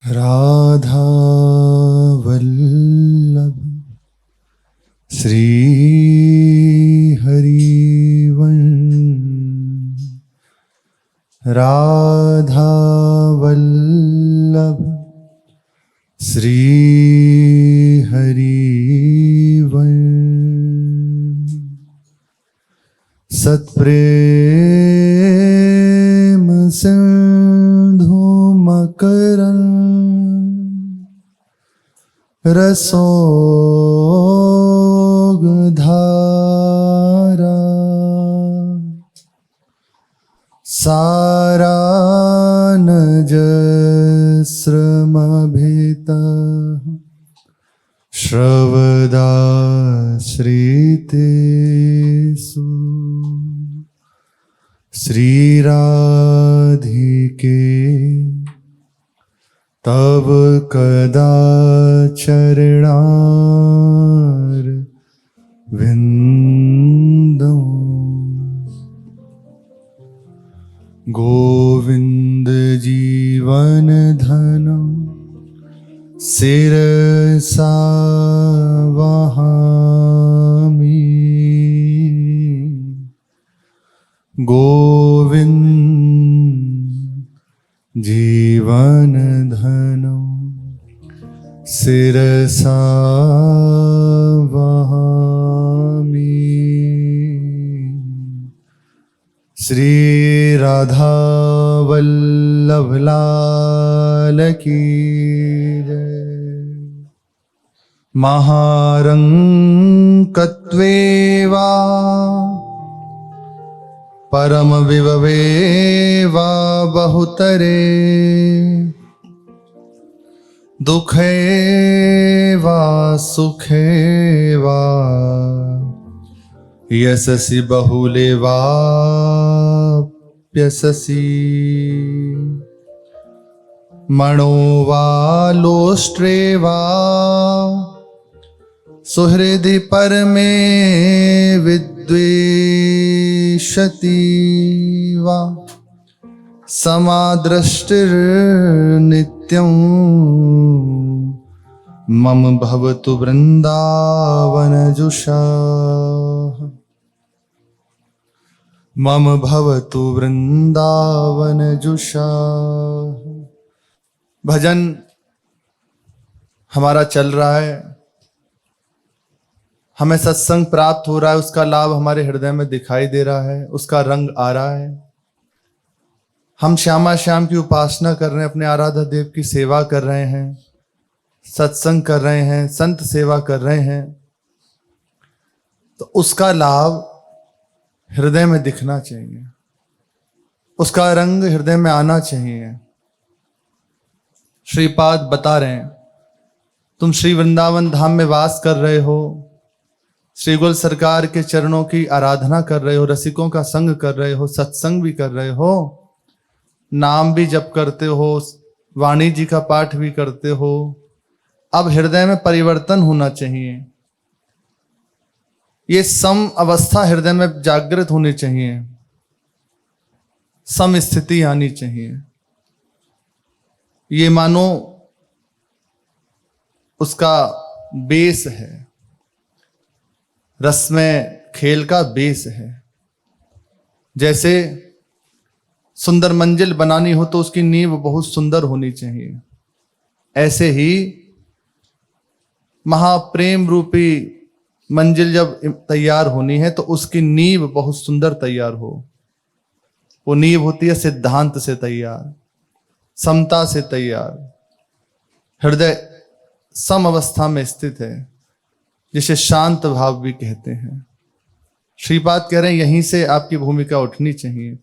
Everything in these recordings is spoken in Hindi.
राधा वल्लभ श्री हरिवंश। राधा वल्लभ श्री हरिवंश। सत्प्रेम सिंधु मकरंद रसोगधारा सारानजस्रमभितः श्रवदाश्रितेषु श्रीराधिके तव कदाचरणार विंदम। गोविंद जीवन धनम शिरसा वहामि। गोविंद जीवन धनम शिरसा वहामि। श्री राधा वल्लभ लाल की जय। महारंकत्वे वा परम विभवे वा बहुतरे दुखे वा सुखे वा यशसि बहुले वाप्यससि। मणो वा लोष्ट्रे वा सुहृदि परमे विद्वेषति वा समादृष्टिर्नित्यं मम भवतु वृंदावनजुषा। मम भवतु वृंदावनजुषा। भजन हमारा चल रहा है, हमें सत्संग प्राप्त हो रहा है, उसका लाभ हमारे हृदय में दिखाई दे रहा है, उसका रंग आ रहा है। हम श्यामा श्याम की उपासना कर रहे हैं, अपने आराध्य देव की सेवा कर रहे हैं, सत्संग कर रहे हैं, संत सेवा कर रहे हैं, तो उसका लाभ हृदय में दिखना चाहिए, उसका रंग हृदय में आना चाहिए। श्रीपाद बता रहे हैं, तुम श्री वृंदावन धाम में वास कर रहे हो, श्री गुल सरकार के चरणों की आराधना कर रहे हो, रसिकों का संग कर रहे हो, सत्संग भी कर रहे हो, नाम भी जप करते हो, वाणी जी का पाठ भी करते हो। अब हृदय में परिवर्तन होना चाहिए, ये सम अवस्था हृदय में जागृत होनी चाहिए, सम स्थिति आनी चाहिए। ये मानो उसका बेस है, रस में खेल का बेस है। जैसे सुंदर मंजिल बनानी हो तो उसकी नींव बहुत सुंदर होनी चाहिए, ऐसे ही महाप्रेम रूपी मंजिल जब तैयार होनी है तो उसकी नींव बहुत सुंदर तैयार हो। वो नींव होती है सिद्धांत से तैयार, समता से तैयार, हृदय सम अवस्था में स्थित है, जिसे शांत भाव भी कहते हैं। श्रीपाद कह रहे हैं यहीं से आपकी भूमिका उठनी चाहिए,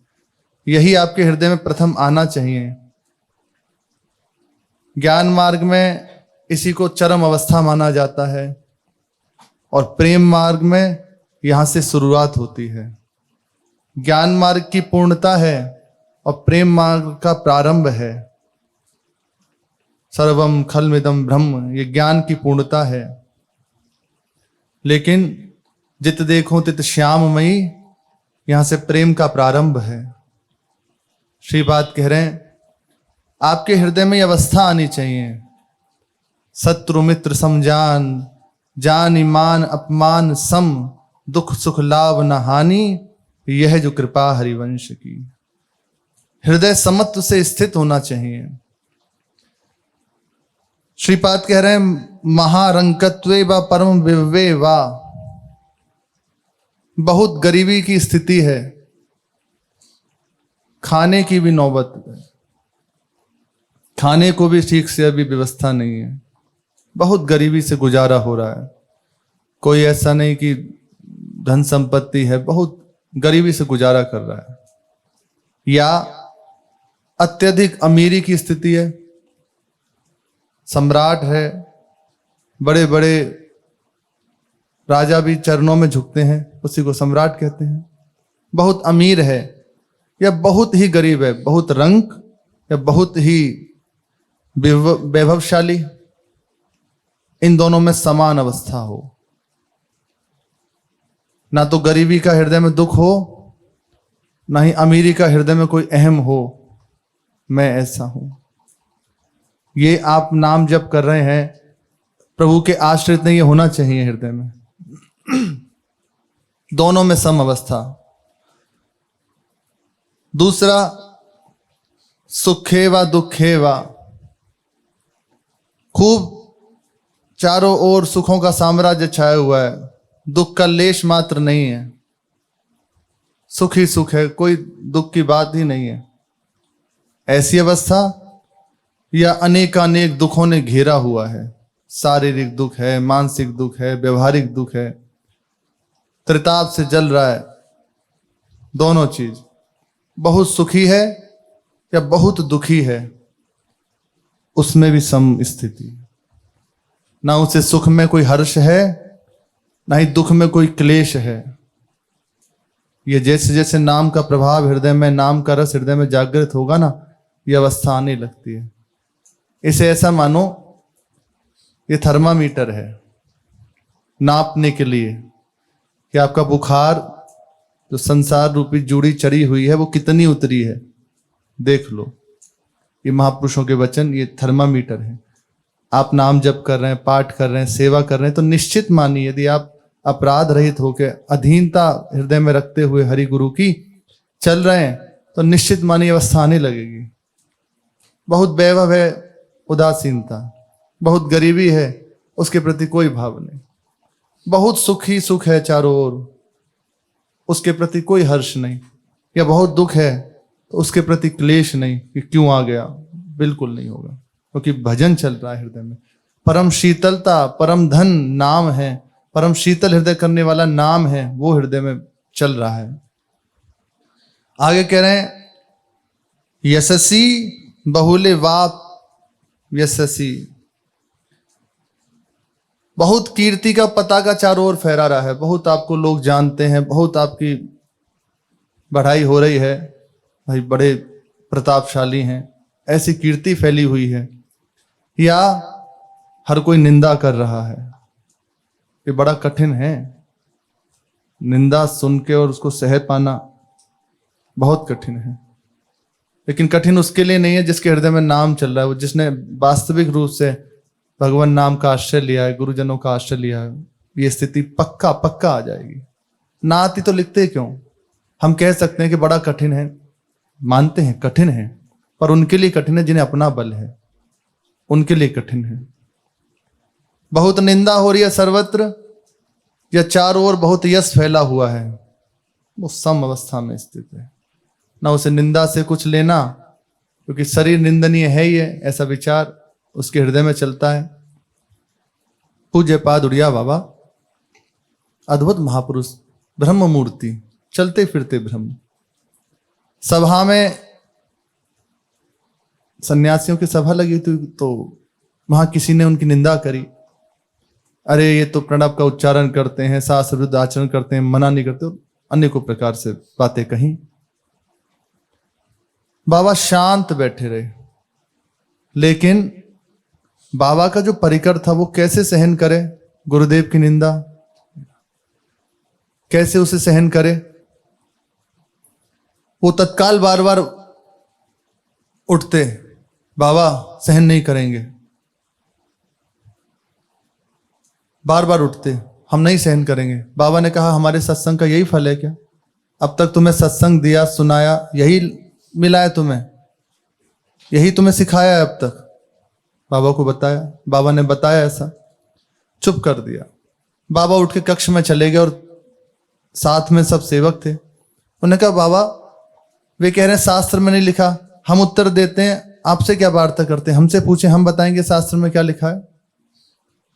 यही आपके हृदय में प्रथम आना चाहिए। ज्ञान मार्ग में इसी को चरम अवस्था माना जाता है और प्रेम मार्ग में यहां से शुरुआत होती है। ज्ञान मार्ग की पूर्णता है और प्रेम मार्ग का प्रारंभ है। सर्वम खलमिदम ब्रह्म, ये ज्ञान की पूर्णता है। लेकिन जित देखो तित श्याममयी, यहां से प्रेम का प्रारंभ है। श्रीपाद कह रहे हैं आपके हृदय में ये अवस्था आनी चाहिए, शत्रु मित्र समजान, जान ईमान अपमान सम, दुख सुख लाभ न हानि, यह जो कृपा हरिवंश की। हृदय समत्व से स्थित होना चाहिए। श्रीपाद कह रहे हैं महारंकत्वे व परम विवे वा, बहुत गरीबी की स्थिति है, खाने की भी नौबत है, खाने को भी ठीक से अभी व्यवस्था नहीं है, बहुत गरीबी से गुजारा हो रहा है। कोई ऐसा नहीं कि धन संपत्ति है, बहुत गरीबी से गुजारा कर रहा है। या अत्यधिक अमीरी की स्थिति है, सम्राट है, बड़े बड़े राजा भी चरणों में झुकते हैं, उसी को सम्राट कहते हैं। बहुत अमीर है या बहुत ही गरीब है, बहुत रंक या बहुत ही वैभवशाली, इन दोनों में समान अवस्था हो। ना तो गरीबी का हृदय में दुख हो, ना ही अमीरी का हृदय में कोई अहम हो मैं ऐसा हूं। ये आप नाम जप कर रहे हैं, प्रभु के आश्रित नहीं, ये होना चाहिए हृदय में। दोनों में सम अवस्था। दूसरा, सुखे व दुखे व, खूब चारों ओर सुखों का साम्राज्य छाया हुआ है, दुख का लेश मात्र नहीं है, सुख ही सुख है, कोई दुख की बात ही नहीं है, ऐसी अवस्था। या अनेकानेक दुखों ने घेरा हुआ है, शारीरिक दुख है, मानसिक दुख है, व्यवहारिक दुख है, त्रिताप से जल रहा है, दोनों चीज। बहुत सुखी है या बहुत दुखी है, उसमें भी सम स्थिति। ना उसे सुख में कोई हर्ष है, ना ही दुख में कोई क्लेश है। ये जैसे जैसे नाम का प्रभाव हृदय में, नाम का रस हृदय में जागृत होगा ना, ये अवस्था आने लगती है। इसे ऐसा मानो ये थर्मामीटर है नापने के लिए कि आपका बुखार जो संसार रूपी जूड़ी चढ़ी हुई है वो कितनी उतरी है, देख लो। ये महापुरुषों के वचन, ये थर्मामीटर है। आप नाम जप कर रहे हैं, पाठ कर रहे हैं, सेवा कर रहे हैं, तो निश्चित मानिए यदि आप अपराध रहित होकर अधीनता हृदय में रखते हुए हरि गुरु की चल रहे हैं, तो निश्चित मानिए अवस्था आने लगेगी। बहुत वैभव है, उदासीनता, बहुत गरीबी है, उसके प्रति कोई भाव नहीं, बहुत सुख ही सुख है चारों ओर, उसके प्रति कोई हर्ष नहीं, या बहुत दुख है तो उसके प्रति क्लेश नहीं कि क्यों आ गया, बिल्कुल नहीं होगा, क्योंकि भजन चल रहा है हृदय में। परम शीतलता, परम धन नाम है, परम शीतल हृदय करने वाला नाम है, वो हृदय में चल रहा है। आगे कह रहे हैं यशसी बहुले वाप यशसी, बहुत कीर्ति का पताका चारों ओर फहरा रहा है, बहुत आपको लोग जानते हैं, बहुत आपकी बढ़ाई हो रही है, भाई बड़े प्रतापशाली हैं, ऐसी कीर्ति फैली हुई है। या हर कोई निंदा कर रहा है, ये बड़ा कठिन है, निंदा सुन के और उसको सह पाना बहुत कठिन है। लेकिन कठिन उसके लिए नहीं है जिसके हृदय में नाम चल रहा है, वो जिसने वास्तविक रूप से भगवान नाम का आश्रय लिया है, गुरुजनों का आश्रय लिया है, ये स्थिति पक्का पक्का आ जाएगी। ना आती तो लिखते क्यों? हम कह सकते हैं कि बड़ा कठिन है, मानते हैं कठिन है, पर उनके लिए कठिन है जिन्हें अपना बल है, उनके लिए कठिन है। बहुत निंदा हो रही है सर्वत्र, या चारों ओर बहुत यश फैला हुआ है, वो सम अवस्था में स्थित है। ना उसे निंदा से कुछ लेना, क्योंकि शरीर निंदनीय है ही है, ऐसा विचार उसके हृदय में चलता है। पूज्य पाद उड़िया बाबा, अद्भुत महापुरुष, ब्रह्म मूर्ति, चलते फिरते ब्रह्म। सभा में सन्यासियों की सभा लगी थी, तो वहां किसी ने उनकी निंदा करी, अरे ये तो प्रणव का उच्चारण करते हैं, शास्त्र विरुद्ध आचरण करते हैं, मना नहीं करते, अनेकों प्रकार से बातें कही। बाबा शांत बैठे रहे, लेकिन बाबा का जो परिकर था वो कैसे सहन करे गुरुदेव की निंदा, कैसे उसे सहन करे? वो तत्काल बार बार उठते, बाबा सहन नहीं करेंगे, बार बार उठते, हम नहीं सहन करेंगे। बाबा ने कहा हमारे सत्संग का यही फल है क्या? अब तक तुम्हें सत्संग दिया, सुनाया, यही मिला है तुम्हें, यही तुम्हें सिखाया है अब तक। बाबा को बताया, बाबा ने बताया ऐसा, चुप कर दिया। बाबा उठ के कक्ष में चले गए और साथ में सब सेवक थे। उन्होंने कहा बाबा वे कह रहे हैं शास्त्र में नहीं लिखा, हम उत्तर देते हैं, आपसे क्या वार्ता करते हैं, हमसे पूछे, हम बताएंगे शास्त्र में क्या लिखा है।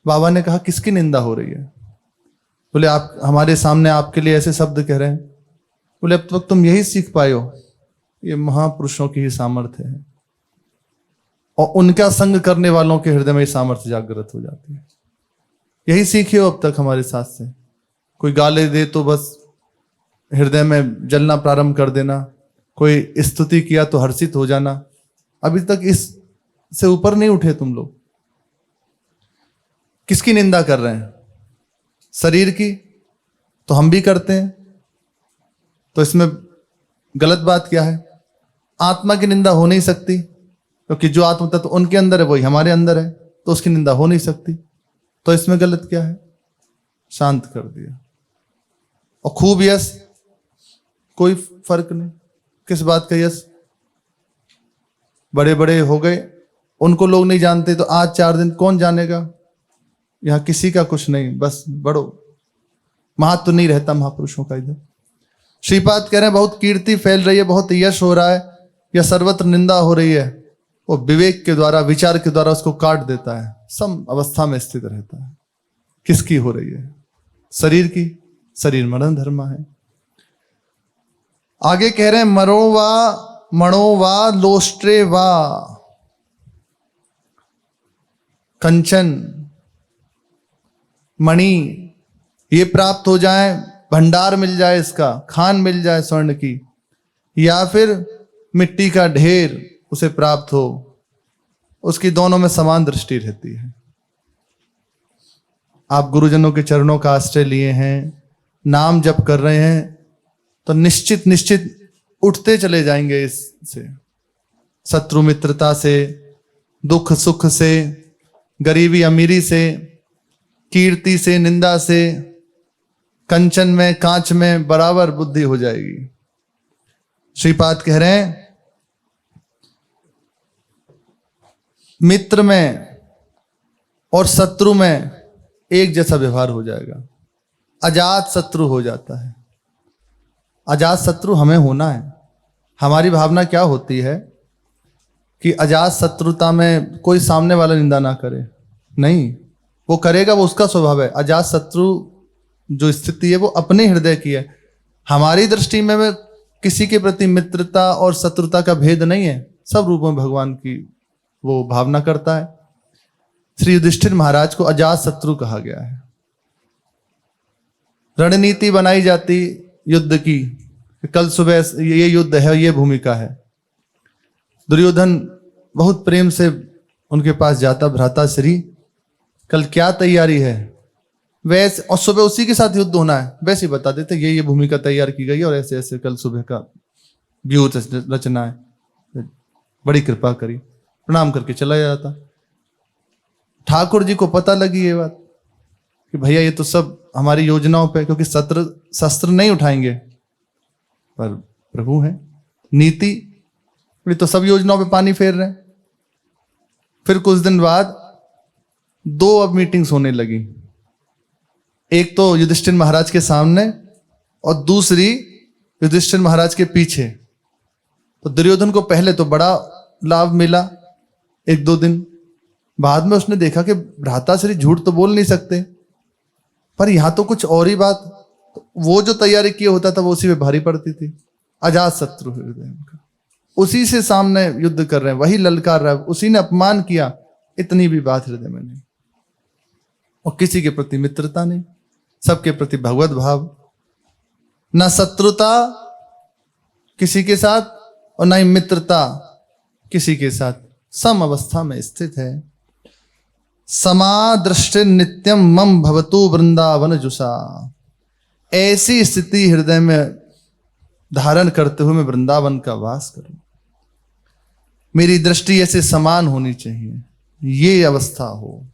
बाबा ने कहा किसकी निंदा हो रही है? बोले आप हमारे सामने आपके लिए ऐसे शब्द कह रहे हैं। बोले अब तक तुम यही सीख पाए हो, ये महापुरुषों की ही सामर्थ्य है, और उनका संग करने वालों के हृदय में ये सामर्थ्य जागृत हो जाती है। यही सीखे हो अब तक हमारे साथ से। कोई गाली दे तो बस हृदय में जलना प्रारंभ कर देना, कोई स्तुति किया तो हर्षित हो जाना। अभी तक इस से ऊपर नहीं उठे तुम लोग। किसकी निंदा कर रहे हैं? शरीर की, तो हम भी करते हैं, तो इसमें गलत बात क्या है? आत्मा की निंदा हो नहीं सकती, क्योंकि जो आत्मा तत्व उनके अंदर है वही हमारे अंदर है, तो उसकी निंदा हो नहीं सकती, तो इसमें गलत क्या है? शांत कर दिया। और खूब यश, कोई फर्क नहीं, किस बात का यश? बड़े बड़े हो गए, उनको लोग नहीं जानते, तो आज 4 दिन कौन जानेगा? यहां किसी का कुछ नहीं, बस बड़ो महत्व तो नहीं रहता महापुरुषों का। इधर श्रीपाद कह रहे हैं बहुत कीर्ति फैल रही है, बहुत यश हो रहा है, या सर्वत्र निंदा हो रही है, वो विवेक के द्वारा, विचार के द्वारा उसको काट देता है, सम अवस्था में स्थित रहता है। किसकी हो रही है? शरीर की। शरीर मरण धर्म है। आगे कह रहे हैं मरो वा मणो वा लोष्ट्रे वा कंचन मणि ये प्राप्त हो जाए, भंडार मिल जाए, इसका खान मिल जाए स्वर्ण की, या फिर मिट्टी का ढेर उसे प्राप्त हो, उसकी दोनों में समान दृष्टि रहती है। आप गुरुजनों के चरणों का आश्रय लिए हैं, नाम जप कर रहे हैं, तो निश्चित निश्चित उठते चले जाएंगे इससे, शत्रु मित्रता से, दुख सुख से, गरीबी अमीरी से, कीर्ति से, निंदा से, कंचन में कांच में बराबर बुद्धि हो जाएगी। श्रीपाद कह रहे हैं मित्र में और शत्रु में एक जैसा व्यवहार हो जाएगा, अजात शत्रु हो जाता है। अजात शत्रु हमें होना है। हमारी भावना क्या होती है कि अजात शत्रुता में कोई सामने वाला निंदा ना करे, नहीं, वो करेगा, वो उसका स्वभाव है। अजात शत्रु जो स्थिति है वो अपने हृदय की है। हमारी दृष्टि में किसी के प्रति मित्रता और शत्रुता का भेद नहीं है, सब रूपों में भगवान की वो भावना करता है। श्री युधिष्ठिर महाराज को अजात शत्रु कहा गया है। रणनीति बनाई जाती युद्ध की, कल सुबह ये युद्ध है, ये भूमिका है। दुर्योधन बहुत प्रेम से उनके पास जाता, भ्राता श्री कल क्या तैयारी है, वैसे, और सुबह उसी के साथ युद्ध होना है, वैसे ही बता देते ये भूमिका तैयार की गई है और ऐसे ऐसे कल सुबह का व्यूह रचना है। बड़ी कृपा करी, प्रणाम करके चला जाता। ठाकुर जी को पता लगी ये बात कि भैया ये तो सब हमारी योजनाओं पे, क्योंकि शस्त्र नहीं उठाएंगे, पर प्रभु है, नीति, ये तो सब योजनाओं पे पानी फेर रहे हैं। फिर कुछ दिन बाद 2 अब मीटिंग्स होने लगी, एक तो युधिष्ठिर महाराज के सामने और दूसरी युधिष्ठिर महाराज के पीछे। तो दुर्योधन को पहले तो बड़ा लाभ मिला 1-2 दिन, बाद में उसने देखा कि भ्राताश्री झूठ तो बोल नहीं सकते, पर यहां तो कुछ और ही बात, तो वो जो तैयारी किया होता था वो उसी पे भारी पड़ती थी। अजात शत्रु हृदय उनका, उसी से सामने युद्ध कर रहे हैं, वही ललकार रहा है, उसी ने अपमान किया, इतनी भी बात हृदय में नहीं। और किसी के प्रति मित्रता नहीं, सबके प्रति भगवत भाव, न शत्रुता किसी के साथ और न ही मित्रता किसी के साथ, सम अवस्था में स्थित है। समादृष्टि नित्यम मम भवतु वृंदावन जुषा, ऐसी स्थिति हृदय में धारण करते हुए मैं वृंदावन का वास करूं। मेरी दृष्टि ऐसे समान होनी चाहिए, ये अवस्था हो।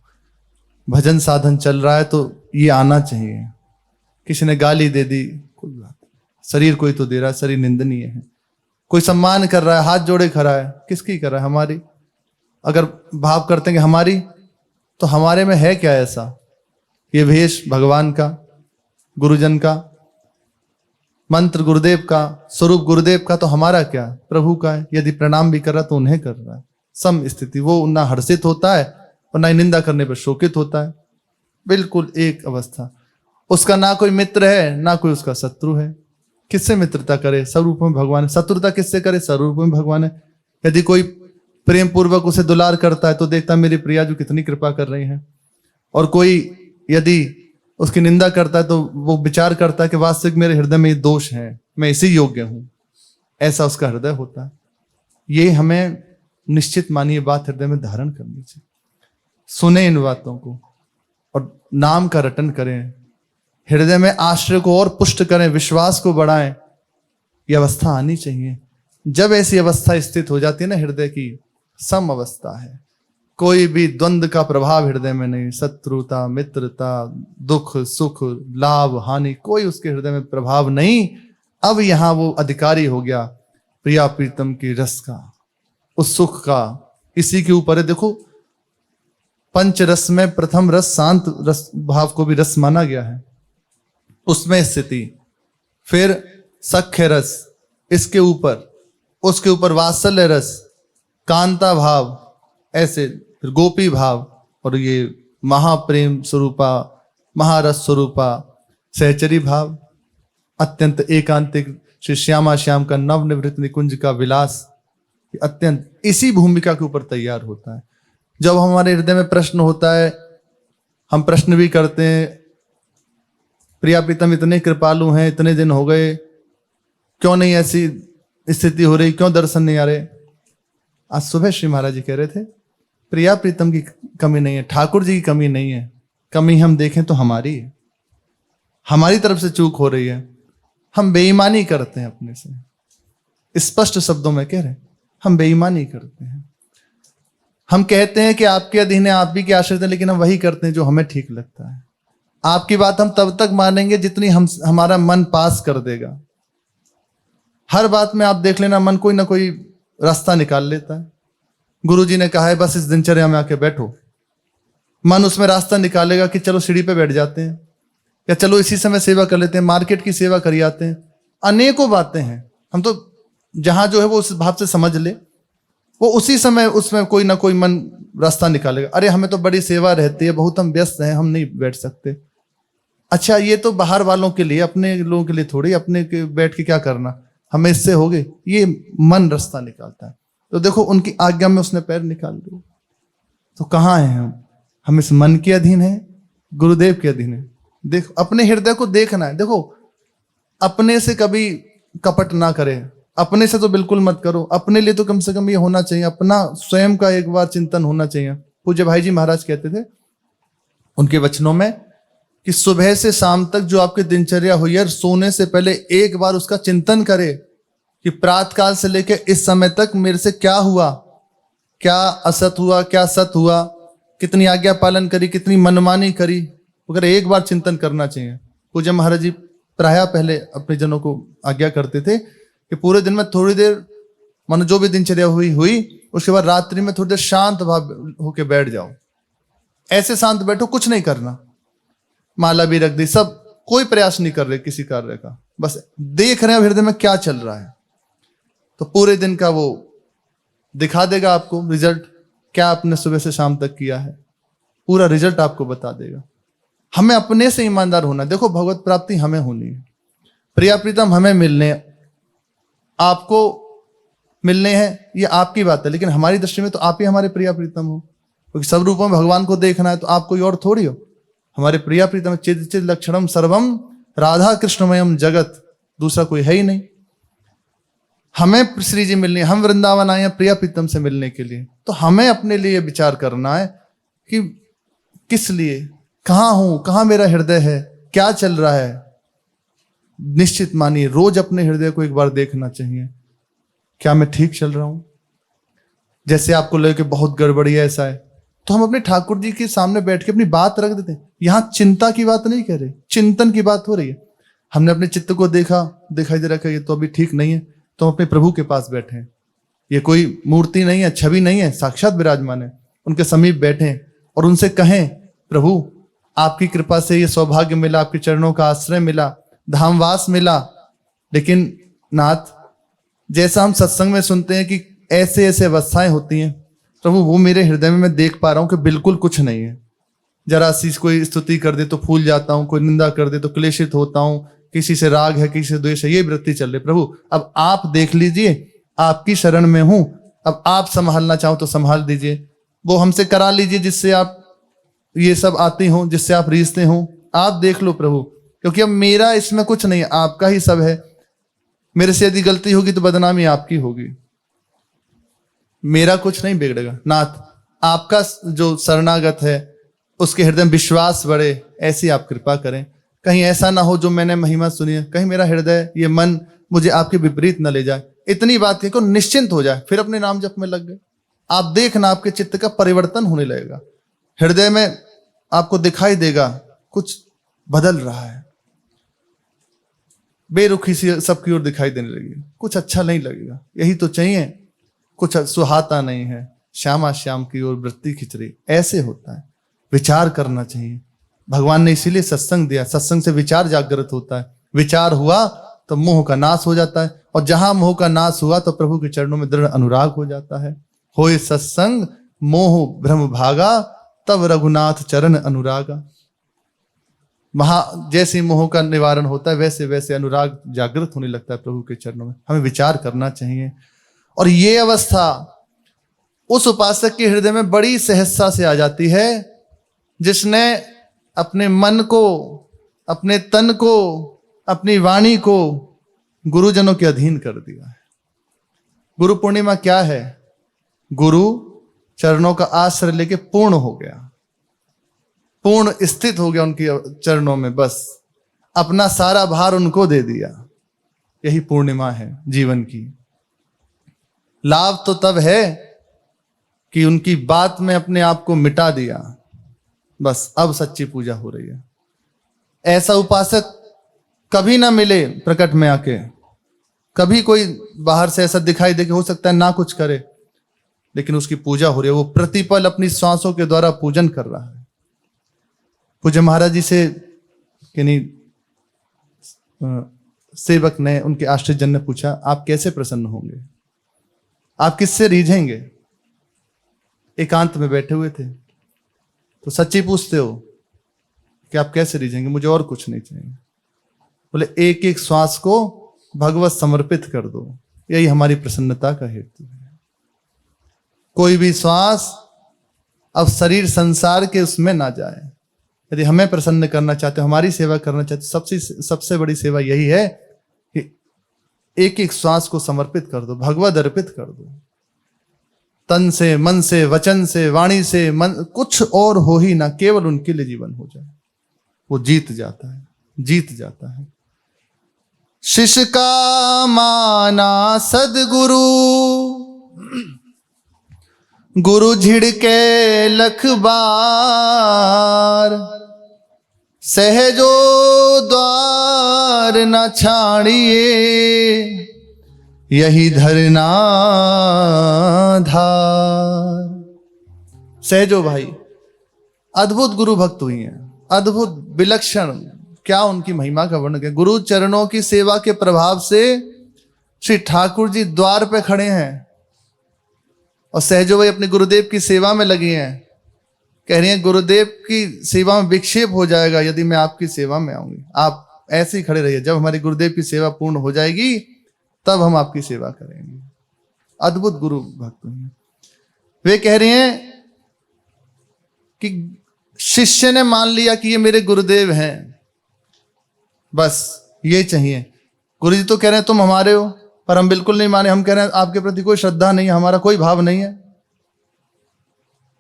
भजन साधन चल रहा है तो ये आना चाहिए। किसी ने गाली दे दी, कोई बात नहीं, शरीर कोई तो दे रहा है, शरीर निंदनीय है। कोई सम्मान कर रहा है, हाथ जोड़े खड़ा है, किसकी कर रहा है? हमारी। अगर भाव करते हैं कि हमारी, तो हमारे में है क्या ऐसा? ये भेष भगवान का, गुरुजन का, मंत्र गुरुदेव का, स्वरूप गुरुदेव का, तो हमारा क्या? प्रभु का है। यदि प्रणाम भी कर रहा तो उन्हें कर रहा है। सम स्थिति, वो ना हर्षित होता है और ना ही निंदा करने पर शोकित होता है। बिल्कुल एक अवस्था। उसका ना कोई मित्र है ना कोई उसका शत्रु है। किससे मित्रता करे? स्वरूप में भगवान है। शत्रुता किससे करे? स्वरूप में भगवान है। यदि कोई प्रेम पूर्वक उसे दुलार करता है तो देखता है मेरी प्रिया जो कितनी कृपा कर रही है, और कोई यदि उसकी निंदा करता है तो वो विचार करता है कि वास्तविक मेरे हृदय में ये दोष है, मैं इसी योग्य हूं। ऐसा उसका हृदय होता है। ये हमें निश्चित मानिए बात हृदय में धारण करनी चाहिए। सुने इन बातों को और नाम का रटन करें, हृदय में आश्रय को और पुष्ट करें, विश्वास को बढ़ाएं। ये अवस्था आनी चाहिए। जब ऐसी अवस्था स्थित हो जाती है ना हृदय की, सम अवस्था है, कोई भी द्वंद्व का प्रभाव हृदय में नहीं, शत्रुता, मित्रता, दुख सुख, लाभ हानि, कोई उसके हृदय में प्रभाव नहीं। अब यहां वो अधिकारी हो गया प्रिया प्रीतम की रस का, उस सुख का। इसी के ऊपर है। देखो, पंच रस में प्रथम रस शांत रस भाव को भी रस माना गया है, उसमें स्थिति। फिर सख्य रस, इसके ऊपर, उसके ऊपर वात्सल्य रस, कांता भाव, ऐसे फिर गोपी भाव, और ये महाप्रेम स्वरूपा, महारस स्वरूपा सहचरी भाव, अत्यंत एकांतिक श्री श्यामा श्याम का नवनिवृत्त निकुंज का विलास, अत्यंत इसी भूमिका के ऊपर तैयार होता है। जब हमारे हृदय में प्रश्न होता है, हम प्रश्न भी करते हैं, प्रिया प्रीतम इतने कृपालु हैं, इतने दिन हो गए, क्यों नहीं ऐसी स्थिति हो रही, क्यों दर्शन नहीं आ रहे? आज सुबह श्री महाराज जी कह रहे थे, प्रिया प्रीतम की कमी नहीं है, ठाकुर जी की कमी नहीं है। कमी हम देखें तो हमारी है, हमारी तरफ से चूक हो रही है। हम बेईमानी करते हैं अपने से। स्पष्ट शब्दों में कह रहे हैं, हम बेईमानी करते हैं। हम कहते हैं कि आपके अधीन है, आप भी के आश्रित है, लेकिन हम वही करते हैं जो हमें ठीक लगता है। आपकी बात हम तब तक मानेंगे जितनी हमारा मन पास कर देगा। हर बात में आप देख लेना, मन कोई ना कोई रास्ता निकाल लेता है। गुरु जी ने कहा है बस इस दिनचर्या में आके बैठो, मन उसमें रास्ता निकालेगा कि चलो सीढ़ी पे बैठ जाते हैं, या चलो इसी समय सेवा कर लेते हैं, मार्केट की सेवा कर आते हैं। अनेकों बातें हैं। हम तो जहां जो है वो उस भाव से समझ ले, वो उसी समय उसमें कोई ना कोई मन रास्ता निकालेगा। अरे हमें तो बड़ी सेवा रहती है, बहुत हम व्यस्त हैं, हम नहीं बैठ सकते। अच्छा, ये तो बाहर वालों के लिए, अपने लोगों के लिए थोड़ी, अपने के बैठ के क्या करना, हमें इससे हो गए। ये मन रास्ता निकालता है। तो देखो, उनकी आज्ञा में उसने पैर निकाल दिया। तो कहाँ हैं हम इस मन के अधीन है, गुरुदेव के अधीन है। देखो, अपने हृदय को देखना है। देखो, अपने से कभी कपट ना करे, अपने से तो बिल्कुल मत करो। अपने लिए तो कम से कम ये होना चाहिए, अपना स्वयं का एक बार चिंतन होना चाहिए। पूज्य भाई जी महाराज कहते थे उनके वचनों में कि सुबह से शाम तक जो आपकी दिनचर्या हुई है, सोने से पहले एक बार उसका चिंतन करे कि प्रातः काल से लेकर इस समय तक मेरे से क्या हुआ, क्या असत हुआ, क्या सत हुआ, कितनी आज्ञा पालन करी, कितनी मनमानी करी, अगर एक बार चिंतन करना चाहिए। पूज्य महाराज जी प्रायः पहले अपने जनों को आज्ञा करते थे कि पूरे दिन में थोड़ी देर, मानो जो भी दिनचर्या हुई उसके बाद रात्रि में थोड़ी देर शांत भाव होके बैठ जाओ। ऐसे शांत बैठो, कुछ नहीं करना, माला भी रख दी, सब कोई प्रयास नहीं कर रहे किसी कार्य का, बस देख रहे हैं हृदय में क्या चल रहा है। तो पूरे दिन का वो दिखा देगा आपको रिजल्ट, क्या आपने सुबह से शाम तक किया है, पूरा रिजल्ट आपको बता देगा। हमें अपने से ईमानदार होना। देखो, भगवत प्राप्ति हमें होनी है, प्रिया प्रीतम हमें मिलने, आपको मिलने हैं, ये आपकी बात है, लेकिन हमारी दृष्टि में तो आप ही हमारे प्रिया प्रीतम हो, क्योंकि सब रूपों में भगवान को देखना है, तो आप कोई और थोड़ी हो। हमारे प्रिया प्रीतम चिद चिद लक्षणम सर्वम राधा कृष्णमयम जगत, दूसरा कोई है ही नहीं। हमें श्री जी मिलनी है, हम वृंदावन आए हैं प्रिया प्रीतम से मिलने के लिए। तो हमें अपने लिए विचार करना है कि किस लिए, कहाँ हूं, कहाँ मेरा हृदय है, क्या चल रहा है। निश्चित मानिए रोज अपने हृदय को एक बार देखना चाहिए, क्या मैं ठीक चल रहा हूं, जैसे आपको लगे कि बहुत गड़बड़ी है, ऐसा है, तो हम अपने ठाकुर जी के सामने बैठ के अपनी बात रख देते हैं। यहां चिंता की बात नहीं कह रहे, चिंतन की बात हो रही है। हमने अपने चित्त को देखा, दिखाई दे रहा है ये तो अभी ठीक नहीं है, तो हम अपने प्रभु के पास बैठे हैं। ये कोई मूर्ति नहीं है, छवि नहीं है, साक्षात विराजमान है। उनके समीप बैठे और उनसे कहें, प्रभु आपकी कृपा से ये सौभाग्य मिला, आपके चरणों का आश्रय मिला, धामवास मिला, लेकिन नाथ जैसा हम सत्संग में सुनते हैं कि ऐसे ऐसे अवस्थाएं होती हैं, प्रभु वो मेरे हृदय में मैं देख पा रहा हूं कि बिल्कुल कुछ नहीं है। जरा सी कोई स्तुति कर दे तो फूल जाता हूं, कोई निंदा कर दे तो क्लेशित होता हूं, किसी से राग है, किसी से द्वेष है, ये वृत्ति चल रही। प्रभु अब आप देख लीजिए, आपकी शरण में हूं, अब आप संभालना चाहो तो संभाल दीजिए, वो हमसे करा लीजिए जिससे आप ये सब आती हो, जिससे आप रीझते हो, आप देख लो प्रभु, क्योंकि अब मेरा इसमें कुछ नहीं, आपका ही सब है। मेरे से यदि गलती होगी तो बदनामी आपकी होगी, मेरा कुछ नहीं बिगड़ेगा। नाथ आपका जो शरणागत है उसके हृदय में विश्वास बढ़े, ऐसी आप कृपा करें। कहीं ऐसा ना हो जो मैंने महिमा सुनी है, कहीं मेरा हृदय ये मन मुझे आपके विपरीत न ले जाए। इतनी बात है को निश्चिंत हो जाए, फिर अपने नाम जप में लग गए। आप देखना आपके चित्त का परिवर्तन होने लगेगा, हृदय में आपको दिखाई देगा कुछ बदल रहा है, बेरुखी सी सबकी ओर दिखाई देने लगेगी, कुछ अच्छा नहीं लगेगा। यही तो चाहिए, कुछ सुहाता नहीं है, श्यामा श्याम की ओर वृत्ति खिंच रही, ऐसे होता है। विचार करना चाहिए, भगवान ने इसीलिए सत्संग दिया, सत्संग से विचार जागृत होता है, विचार हुआ तो मोह का नाश हो जाता है, और जहां मोह का नाश हुआ तो प्रभु के चरणों में दृढ़ अनुराग हो जाता है। होए सत्संग मोह भ्रम भागा, तब रघुनाथ चरण अनुरागा। जैसे मोह का निवारण होता है वैसे वैसे अनुराग जागृत होने लगता है प्रभु के चरणों में। हमें विचार करना चाहिए, और ये अवस्था उस उपासक के हृदय में बड़ी सहजता से आ जाती है जिसने अपने मन को, अपने तन को, अपनी वाणी को गुरुजनों के अधीन कर दिया है। गुरु पूर्णिमा क्या है? गुरु चरणों का आश्रय लेके पूर्ण हो गया, पूर्ण स्थित हो गया उनके चरणों में, बस अपना सारा भार उनको दे दिया। यही पूर्णिमा है जीवन की। लाभ तो तब है कि उनकी बात में अपने आप को मिटा दिया, बस अब सच्ची पूजा हो रही है। ऐसा उपासक कभी ना मिले प्रकट में आके, कभी कोई बाहर से ऐसा दिखाई दे कि हो सकता है ना कुछ करे, लेकिन उसकी पूजा हो रही है, वो प्रतिपल अपनी श्वासों के द्वारा पूजन कर रहा है। पूज्य महाराज जी से किन्हीं सेवक ने, उनके आश्रित जन ने पूछा, आप कैसे प्रसन्न होंगे, आप किससे रीझेंगे? एकांत में बैठे हुए थे, तो सच्ची पूछते हो कि आप कैसे रीझेंगे? मुझे और कुछ नहीं चाहिए। बोले एक एक श्वास को भगवत समर्पित कर दो, यही हमारी प्रसन्नता का हेतु है। कोई भी श्वास अब शरीर संसार के उसमें ना जाए। यदि हमें प्रसन्न करना चाहते हो, हमारी सेवा करना चाहते हो, सबसे बड़ी सेवा यही है कि एक एक श्वास को समर्पित कर दो, भगवत अर्पित कर दो। तन से, मन से, वचन से, वाणी से, मन कुछ और हो ही ना, केवल उनके लिए जीवन हो जाए, वो जीत जाता है, जीत जाता है। शिष्य का माना सदगुरु, गुरु झिड़के लख बार, सहजो द्वार न छाड़िए, यही धरना धार। सहजो भाई अद्भुत गुरु भक्त हुई हैं, अद्भुत विलक्षण, क्या उनकी महिमा का वर्णन है। गुरु चरणों की सेवा के प्रभाव से श्री ठाकुर जी द्वार पे खड़े हैं और सहजो भाई अपने गुरुदेव की सेवा में लगी हैं। कह रही हैं गुरुदेव की सेवा में विक्षेप हो जाएगा यदि मैं आपकी सेवा में आऊंगी, आप ऐसे ही खड़े रहिए, जब हमारे गुरुदेव की सेवा पूर्ण हो जाएगी तब हम आपकी सेवा करेंगे। अद्भुत गुरु भक्त हैं। वे कह रहे हैं कि शिष्य ने मान लिया कि ये मेरे गुरुदेव हैं, बस ये चाहिए। गुरु जी तो कह रहे हैं तुम हमारे हो, पर हम बिल्कुल नहीं माने, हम कह रहे हैं आपके प्रति कोई श्रद्धा नहीं है, हमारा कोई भाव नहीं है।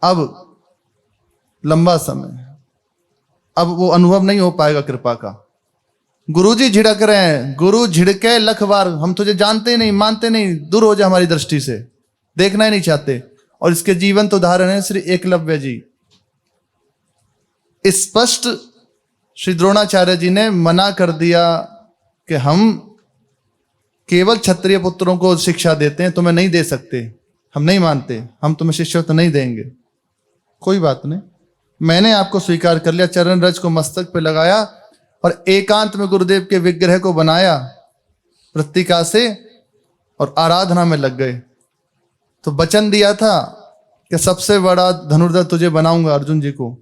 अब लंबा समय, अब वो अनुभव नहीं हो पाएगा कृपा का। गुरु जी झिड़क रहे हैं, गुरु झिड़के लख बार, हम तुझे जानते नहीं, मानते नहीं, दूर हो जा हमारी दृष्टि से, देखना ही नहीं चाहते। और इसके जीवंत उदाहरण है श्री एकलव्य जी। स्पष्ट श्री द्रोणाचार्य जी ने मना कर दिया कि हम केवल क्षत्रिय पुत्रों को शिक्षा देते हैं, तुम्हें नहीं दे सकते, हम नहीं मानते, हम तुम्हें शिष्यत्व नहीं देंगे। कोई बात नहीं, मैंने आपको स्वीकार कर लिया। चरण रज को मस्तक पे लगाया और एकांत में गुरुदेव के विग्रह को बनाया वृत्तिका से और आराधना में लग गए। तो वचन दिया था कि सबसे बड़ा धनुर्धर तुझे बनाऊंगा, अर्जुन जी को।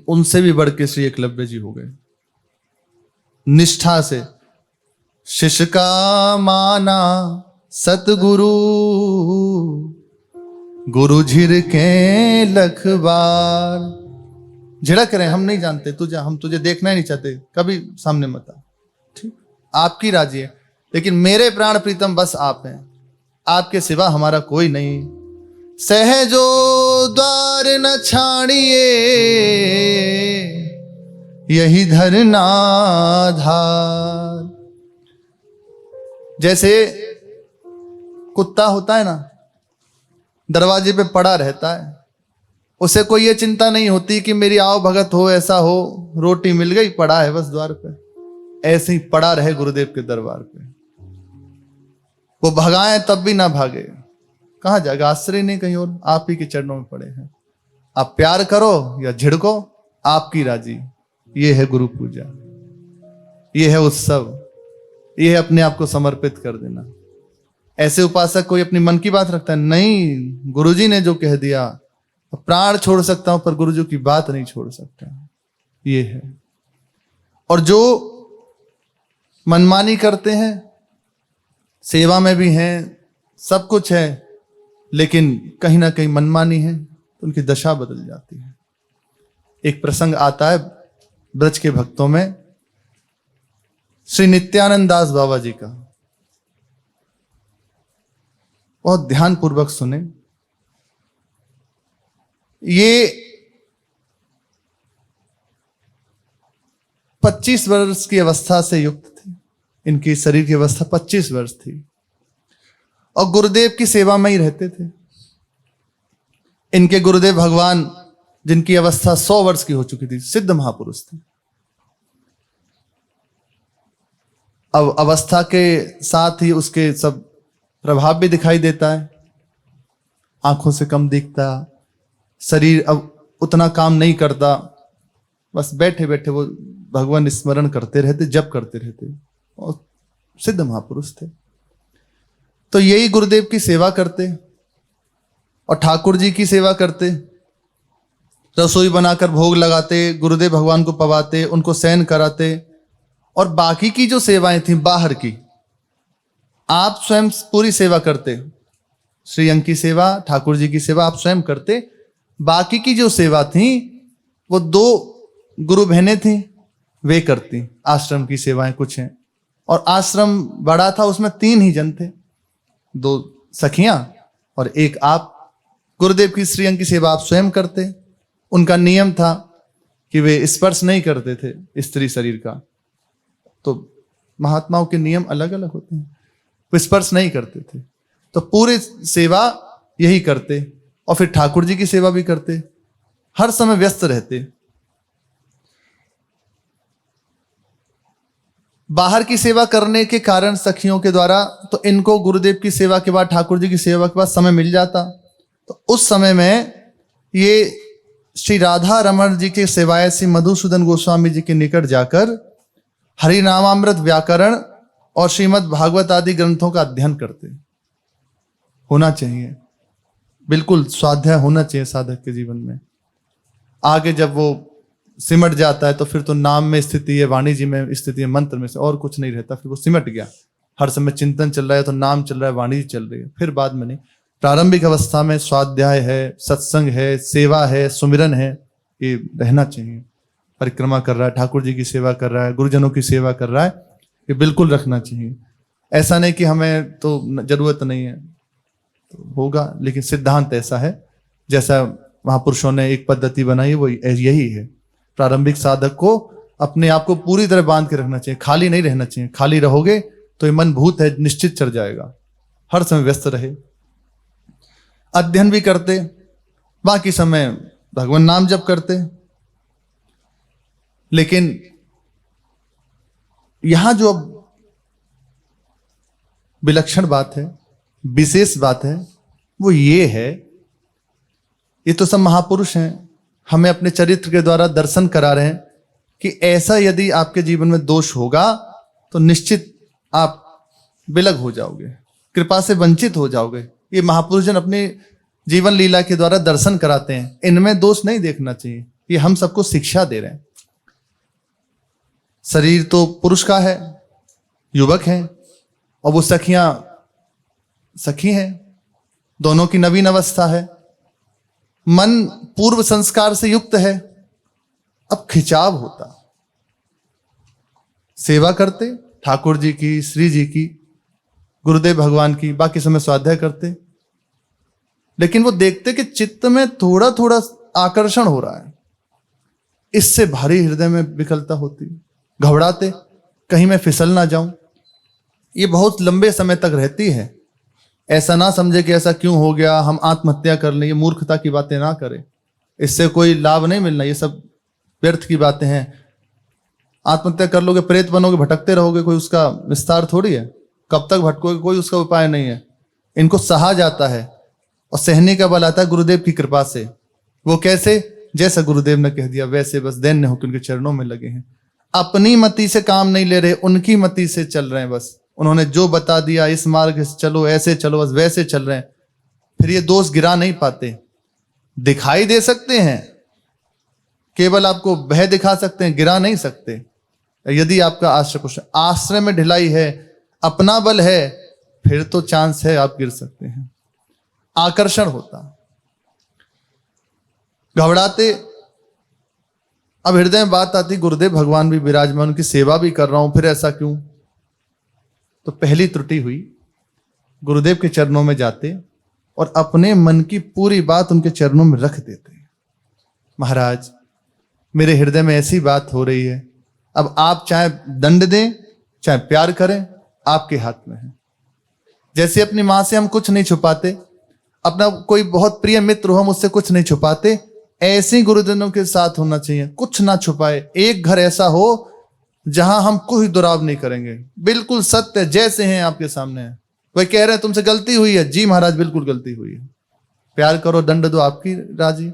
उनसे भी बढ़ के श्री एकलव्य जी हो गए निष्ठा से। शिष्य का माना सतगुरु, गुरु झिड़के लख बार। झिड़क रहे, हम नहीं जानते तुझे, हम तुझे देखना ही नहीं चाहते, कभी सामने मत आ, ठीक, आपकी राजी है, लेकिन मेरे प्राण प्रीतम बस आप हैं, आपके सिवा हमारा कोई नहीं। सहजो द्वार न छाड़िए, यही धरना धार। जैसे कुत्ता होता है ना, दरवाजे पे पड़ा रहता है, उसे कोई ये चिंता नहीं होती कि मेरी आओ भगत हो, ऐसा हो, रोटी मिल गई, पड़ा है बस द्वार पे। ऐसे ही पड़ा रहे गुरुदेव के दरबार पे, वो भगाए तब भी ना भागे। कहां जाएगा, आश्रय नहीं कहीं और, आप ही के चरणों में पड़े हैं। आप प्यार करो या झिड़को, आपकी राजी। ये है गुरु पूजा, ये है उत्सव, ये है अपने आप को समर्पित कर देना। ऐसे उपासक कोई अपनी मन की बात रखता है? नहीं, गुरुजी ने जो कह दिया, प्राण छोड़ सकता हूं पर गुरुजी की बात नहीं छोड़ सकता, ये है। और जो मनमानी करते हैं, सेवा में भी हैं, सब कुछ है, लेकिन कहीं ना कहीं मनमानी है, तो उनकी दशा बदल जाती है। एक प्रसंग आता है ब्रज के भक्तों में, श्री नित्यानंद दास बाबा जी का। बहुत ध्यान पूर्वक सुने। ये 25 वर्ष की अवस्था से युक्त थे, इनकी शरीर की अवस्था 25 वर्ष थी, और गुरुदेव की सेवा में ही रहते थे। इनके गुरुदेव भगवान, जिनकी अवस्था 100 वर्ष की हो चुकी थी, सिद्ध महापुरुष थे। अब अवस्था के साथ ही उसके सब प्रभाव भी दिखाई देता है। आंखों से कम दिखता, शरीर अब उतना काम नहीं करता, बस बैठे बैठे वो भगवान स्मरण करते रहते, जप करते रहते, और सिद्ध महापुरुष थे। तो यही गुरुदेव की सेवा करते और ठाकुर जी की सेवा करते, रसोई बनाकर भोग लगाते, गुरुदेव भगवान को पवाते, उनको शयन कराते, और बाकी की जो सेवाएं थी बाहर की, आप स्वयं पूरी सेवा करते। श्रीअंग की सेवा, ठाकुर जी की सेवा आप स्वयं करते। बाकी की जो सेवा थी वो 2 गुरु बहनें थी, वे करती। आश्रम की सेवाएं कुछ हैं, और आश्रम बड़ा था, उसमें 3 ही जन थे, 2 सखियां और एक आप। गुरुदेव की श्रीअंग की सेवा आप स्वयं करते। उनका नियम था कि वे स्पर्श नहीं करते थे स्त्री शरीर का। तो महात्माओं के नियम अलग अलग होते हैं, वो स्पर्श नहीं करते थे। तो पूरी सेवा यही करते, और फिर ठाकुर जी की सेवा भी करते, हर समय व्यस्त रहते। बाहर की सेवा करने के कारण सखियों के द्वारा, तो इनको गुरुदेव की सेवा के बाद, ठाकुर जी की सेवा के बाद समय मिल जाता। तो उस समय में ये श्री राधा रमण जी के सेवाए श्री मधुसूदन गोस्वामी जी के निकट जाकर हरिनामामृत व्याकरण और श्रीमद् भागवत आदि ग्रंथों का अध्ययन करते। होना चाहिए, बिल्कुल स्वाध्याय होना चाहिए साधक के जीवन में। आगे जब वो सिमट जाता है तो फिर तो नाम में स्थिति है, वाणी जी में स्थिति है, मंत्र में से और कुछ नहीं रहता। फिर वो सिमट गया, हर समय चिंतन चल रहा है, तो नाम चल रहा है, वाणी चल रही है, फिर बाद में नहीं। प्रारंभिक अवस्था में स्वाध्याय है, सत्संग है, सेवा है, सुमिरन है, ये रहना चाहिए। परिक्रमा कर रहा है, ठाकुर जी की सेवा कर रहा है, गुरुजनों की सेवा कर रहा है, ये बिल्कुल रखना चाहिए। ऐसा नहीं कि हमें तो जरूरत नहीं है, तो होगा, लेकिन सिद्धांत ऐसा है, जैसा महापुरुषों ने एक पद्धति बनाई वो यही है। प्रारंभिक साधक को अपने आप को पूरी तरह बांध के रखना चाहिए, खाली नहीं रहना चाहिए। खाली रहोगे तो ये मन भूत है, निश्चित चढ़ जाएगा, हर समय व्यस्त रहे। अध्ययन भी करते, बाकी समय भगवान नाम जप करते। लेकिन यहां जो अब विलक्षण बात है, विशेष बात है, वो ये है, ये तो सब महापुरुष हैं, हमें अपने चरित्र के द्वारा दर्शन करा रहे हैं कि ऐसा यदि आपके जीवन में दोष होगा तो निश्चित आप विलग हो जाओगे, कृपा से वंचित हो जाओगे। ये महापुरुष जन अपने जीवन लीला के द्वारा दर्शन कराते हैं, इनमें दोष नहीं देखना चाहिए। ये हम सबको शिक्षा दे रहे हैं। शरीर तो पुरुष का है, युवक है, और वो सखियां सखी हैं, दोनों की नवीन अवस्था है, मन पूर्व संस्कार से युक्त है। अब खिंचाव होता, सेवा करते ठाकुर जी की, श्री जी की, गुरुदेव भगवान की, बाकी समय स्वाध्याय करते, लेकिन वो देखते कि चित्त में थोड़ा थोड़ा आकर्षण हो रहा है, इससे भारी हृदय में विकलता होती, घबराते कहीं मैं फिसल ना जाऊं। ये बहुत लंबे समय तक रहती है। ऐसा ना समझे कि ऐसा क्यों हो गया, हम आत्महत्या कर लें, ये मूर्खता की बातें ना करें, इससे कोई लाभ नहीं मिलना, ये सब व्यर्थ की बातें हैं। आत्महत्या कर लोगे, प्रेत बनोगे, भटकते रहोगे, कोई उसका विस्तार थोड़ी है। कब तक भटकोगे, कोई उसका उपाय नहीं है। इनको सहा जाता है और सहने का बल आता है गुरुदेव की कृपा से। वो कैसे? जैसा गुरुदेव ने कह दिया वैसे बस दैन्य होकर उनके चरणों में लगे हैं। अपनी मति से काम नहीं ले रहे, उनकी मति से चल रहे हैं। बस उन्होंने जो बता दिया, इस मार्ग से चलो, ऐसे चलो, बस वैसे चल रहे हैं। फिर ये दोष गिरा नहीं पाते। दिखाई दे सकते हैं, केवल आपको भय दिखा सकते हैं, गिरा नहीं सकते। यदि आपका आश्रय कुछ आश्रय में ढिलाई है, अपना बल है, फिर तो चांस है आप गिर सकते हैं। आकर्षण होता, घबराते। अब हृदय में बात आती, गुरुदेव भगवान भी विराजमान, उनकी सेवा भी कर रहा हूं, फिर ऐसा क्यों? तो पहली त्रुटि हुई, गुरुदेव के चरणों में जाते और अपने मन की पूरी बात उनके चरणों में रख देते। महाराज, मेरे हृदय में ऐसी बात हो रही है, अब आप चाहे दंड दें चाहे प्यार करें, आपके हाथ में है। जैसे अपनी मां से हम कुछ नहीं छुपाते, अपना कोई बहुत प्रिय मित्र हो, हम उससे कुछ नहीं छुपाते, ऐसे ही गुरुजनों के साथ होना चाहिए। कुछ ना छुपाए। एक घर ऐसा हो जहां हम कोई दुराव नहीं करेंगे, बिल्कुल सत्य जैसे हैं आपके सामने है। कोई कह रहे हैं तुमसे गलती हुई है, जी महाराज बिल्कुल गलती हुई है, प्यार करो, दंड दो, आपकी राजी।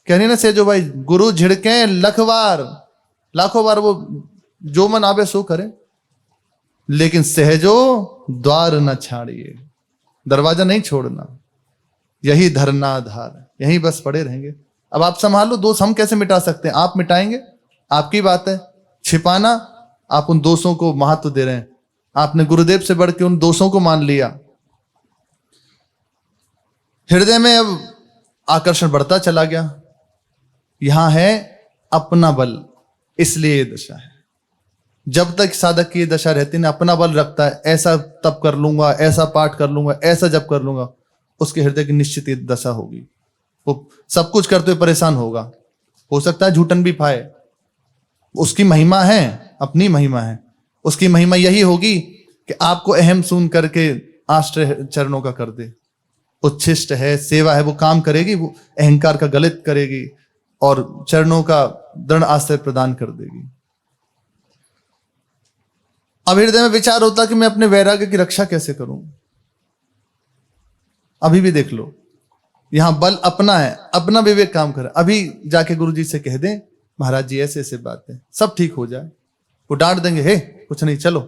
कहने ना सेजो भाई, गुरु झिड़के लाखों बार वो जो मन आवे सो करे, लेकिन सहजो द्वार न छाड़िए, दरवाजा नहीं छोड़ना, यही धरना आधार, यही बस पड़े रहेंगे। अब आप संभालो, दोष हम कैसे मिटा सकते हैं? आप मिटाएंगे, आपकी बात है। छिपाना, आप उन दोषों को महत्व दे रहे हैं। आपने गुरुदेव से बढ़ के उन दोषों को मान लिया। हृदय में अब आकर्षण बढ़ता चला गया। यहां है अपना बल, इसलिए ये दशा है। जब तक साधक की ये दशा रहती है ना, अपना बल रखता है, ऐसा तप कर लूंगा, ऐसा पाठ कर लूंगा, ऐसा जप कर लूंगा, उसके हृदय की निश्चित ये दशा होगी। वो सब कुछ करते हुए परेशान होगा। हो सकता है झूठन भी पाए, उसकी महिमा है, अपनी महिमा है। उसकी महिमा यही होगी कि आपको अहम सुन करके आश्रय चरणों का कर दे। उच्छिष्ट है, सेवा है, वो काम करेगी, वो अहंकार का गलित करेगी और चरणों का दृढ़ आश्रय प्रदान कर देगी। अब हृदय में विचार होता कि मैं अपने वैराग्य की रक्षा कैसे करूं। अभी भी देख लो, यहां बल अपना है, अपना विवेक काम करे। अभी जाके गुरु जी से कह दें, महाराज जी ऐसे ऐसे बात है, सब ठीक हो जाए। वो डांट देंगे, हे कुछ नहीं, चलो।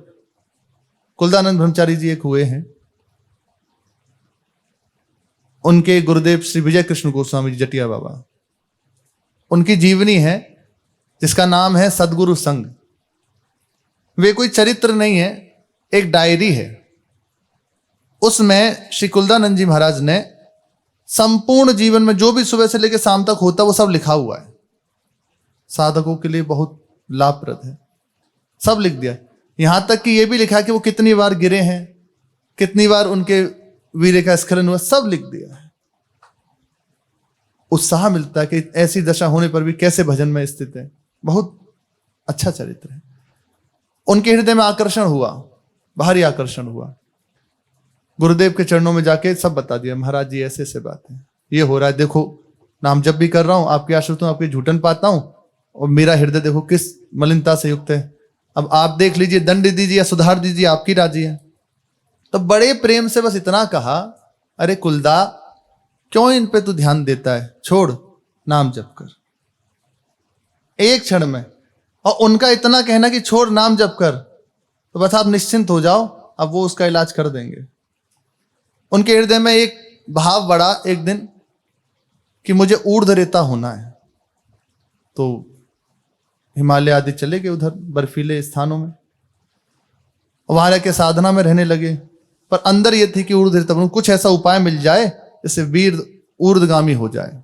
कुलदानंद ब्रह्मचारी जी एक हुए हैं, उनके गुरुदेव श्री विजय कृष्ण गोस्वामी जी जटिया बाबा, उनकी जीवनी है जिसका नाम है सदगुरु संग। वे कोई चरित्र नहीं है, एक डायरी है। उसमें श्री कुलदानंद जी महाराज ने संपूर्ण जीवन में जो भी सुबह से लेकर शाम तक होता वो सब लिखा हुआ है। साधकों के लिए बहुत लाभप्रद है, सब लिख दिया। यहां तक कि यह भी लिखा कि वो कितनी बार गिरे हैं, कितनी बार उनके वीर्य का स्खलन हुआ, सब लिख दिया है। उत्साह मिलता है कि ऐसी दशा होने पर भी कैसे भजन में स्थित है। बहुत अच्छा चरित्र है। उनके हृदय में आकर्षण हुआ, बाहरी आकर्षण हुआ। गुरुदेव के चरणों में जाके सब बता दिया, महाराज जी ऐसे ऐसे बात है, ये हो रहा है, देखो नाम जब भी कर रहा हूं, आपके आश्रित हूं, आपके झूठन पाता हूं, और मेरा हृदय देखो किस मलिनता से युक्त है। अब आप देख लीजिए, दंड दीजिए या सुधार दीजिए, आपकी राजी है। तो बड़े प्रेम से बस इतना कहा, अरे कुलदा क्यों इन पे तू ध्यान देता है, छोड़, नाम जप कर। एक क्षण में, और उनका इतना कहना कि छोड़ नाम जप कर, तो बस आप निश्चिंत हो जाओ, अब वो उसका इलाज कर देंगे। उनके हृदय में एक भाव बढ़ा एक दिन कि मुझे ऊर्ध्व रेता होना है, तो हिमालय आदि चले गए उधर बर्फीले स्थानों में, वहां के साधना में रहने लगे। पर अंदर ये थी कि ऊर्ध्व रेता बनूं, कुछ ऐसा उपाय मिल जाए जिससे वीर ऊर्ध्वगामी हो जाए।